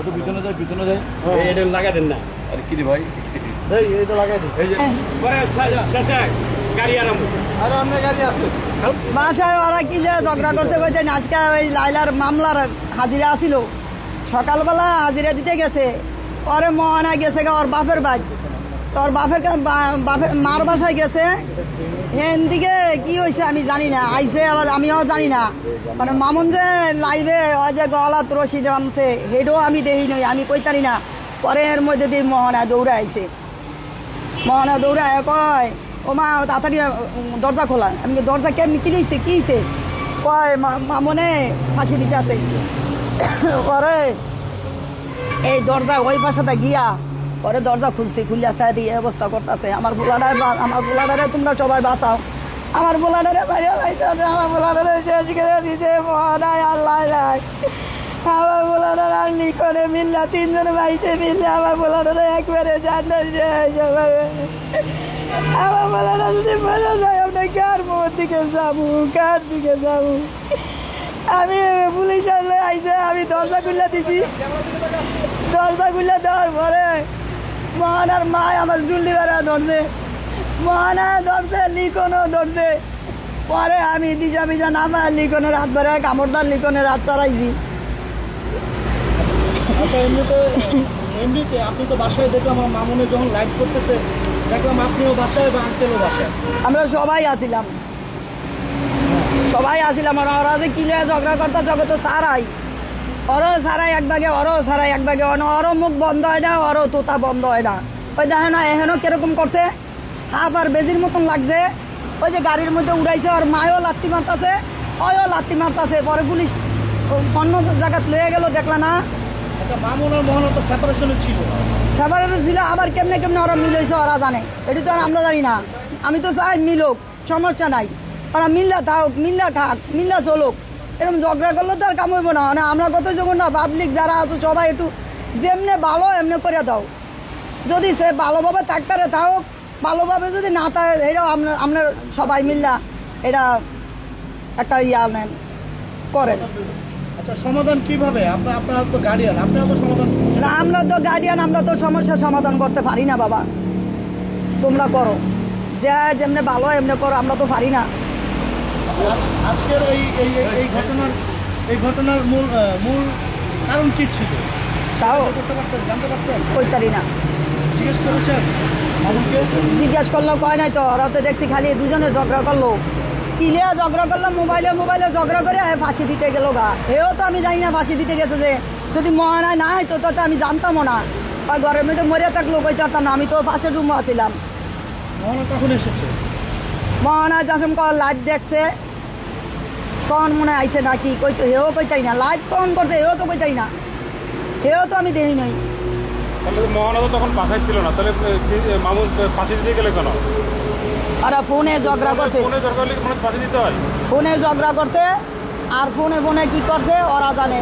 তো পিছনে যায় এটা লাগাই দেন না। আরে কি রে ভাই এই তো লাগাই দেন। এই যে পরে শেষে গাড়ি আরামো। আরে আপনার গাড়ি আছে বাসায় ওরা কি যে ঝগড়া করতে করতে আজকে ওই লাইলার মামলার হাজিরা আসিল, সকালবেলা হাজিরা দিতে গেছে, পরে মহানা গেছে ওর বাপের বাড়ি, তোর বাপের মার বাসায় গেছে। হেন দিকে কি হয়েছে আমি জানি না, আইসে আবার আমিও জানি না, মানে মামুন যে লাইভে ওই যে গলাত রশি আনছে হেডও আমি দেখি নই, আমি কইতারি না। পরে এর মধ্যে দিয়ে মহানা দৌড়ে আইছে, মহানা দৌড়ে আয় কয় ও মা তাড়াতাড়ি দরজা খোলা। আমি দরজা কেমনি কিনেছে কিছে কয় মামনে ফাঁসি দিতে আছে। পরে এই দরজা ওই পাশাটা গিয়া পরে দরজা খুলছে, খুলিয়া চাই দিয়ে অবস্থা করতেছে। আমার বোলাডারে তোমরা সবাই বাঁচাও, আমার বোলাডারে ভাইয়া ভাইতে আমার বোলাডারে শেষ করে দিতে মহানায় আল্লাহ নাই। আমার বোলাডার আর নিকনে মিললা তিনজন ভাইছে মিললে আমার বোলাডারে একবারে জানা শেষ। আমার বোলাডা যদি বলে যায় আমরা কার মোড় দিকে যাবো, কার দিকে যাবো। আমি পুলিশ আসলে আইসে, আমি দরজা খুলে দিছি, দরজা খুলে দেওয়ার পরে মহানার মা আমার জুল্লি বেড়া ধরছে, মহানা ধরছে, লিখনও ধরছে। পরে আমি দিশা মিশা নামা লিখনের হাত ধরে কামড়দার লিখনের হাত চালাইছি। আচ্ছা, এমনিতে আপনি তো বাসায় দেখলাম মামুনে যখন লাইভ করতেছে দেখলাম আপনিও বাসায় বা আঙ্কেলও বাসায়। আমরা সবাই আসিলাম আর ওরা যে কিলে ঝগড়া করতে জগৎ সারাই ওরও সারাই এক ভাগে, ওরও সারাই এক ভাগে, ওরও মুখ বন্ধ হয় না, ওরও তোতা বন্ধ হয় না। ওই দেখে না এখনও কিরকম করছে, হাফ আর বেজির মতন লাগছে। ওই যে গাড়ির মধ্যে উড়াইছে, ওর মায়ও লাত্তি মারতেছে, ওয়ও লাত্তি মারতেছে। পরে পুলিশ অন্য জায়গায় লয়ে গেল, দেখলা না। আচ্ছা, মামুন আর মোহনা তো সেপারেশনে ছিল, সেপারেটর ছিল, আবার কেমনে কেমনে ওরা মিল হয়েছে ওরা জানে, এটি তো আর আমরা জানি না। আমি তো চাই মিলুক, সমস্যা নাই, ওরা মিল্লা থাকুক, মিল্লা খাক, মিল্লা চলুক। এরকম ঝগড়া করলে তো আর কাম হইব না। মানে আমরা কত যখন না পাবলিক যারা আছে সবাই একটু যেমনে ভালো এমনি করে দাও, যদি সে ভালোভাবে থাকতে থাকুক, ভালোভাবে যদি না থাকে এটাও আপনার সবাই মিল্লা এটা একটা নেন করেন। আচ্ছা, সমাধান কিভাবে? আপনারা তো গার্ডিয়ান, আপনারা তো সমাধান। না, আমরা তো গার্ডিয়ান, আমরা তো সমস্যার সমাধান করতে পারি না বাবা, তোমরা করো, যা যেমনি ভালো এমনি করো, আমরা তো পারি না। আজকের এই ঘটনার মূল কারণ কি ছিল করতে পারছেন, জানতে পারছেন? কই পারি না, জিজ্ঞেস করেছেন মামুনকে? জিজ্ঞাসা করলো কয় নাই তো, ওরা তো দেখছি খালি দুজনে ঝগড়া করলো, কিলিয়া ঝগড়া করলো, মোবাইলে ঝগড়া করে ফাঁসি দিতে গেল গা। এও তো আমি জানি না ফাঁসি দিতে গেছে, যে যদি মহানায় না হয় তো আমি জানতামও না। ওই ঘরের মধ্যে মরিয়া থাকলো কই পারতাম না, আমি তো পাশের রুমে আছিলাম। মোহনা কখন এসেছে? মহানায় যখন লাইভ দেখছে তখন মনে আইসে নাকি কই তো, হেও কইতাই না, লাইভ কখন করছে হেও তো কইতাই না, হেও তো আমি দেখি নাই। তাহলে মোহনা তো তখন বাসায় ছিল না, তাহলে মামুন ফাঁসি দিতে গেলে কেন? ওরা ফোনে ঝগড়া করছে, ফোনে দরকার হলে ফাঁসি দিতে হয়। ফোনে ঝগড়া করছে, আর ফোনে কি করছে ওরা জানে।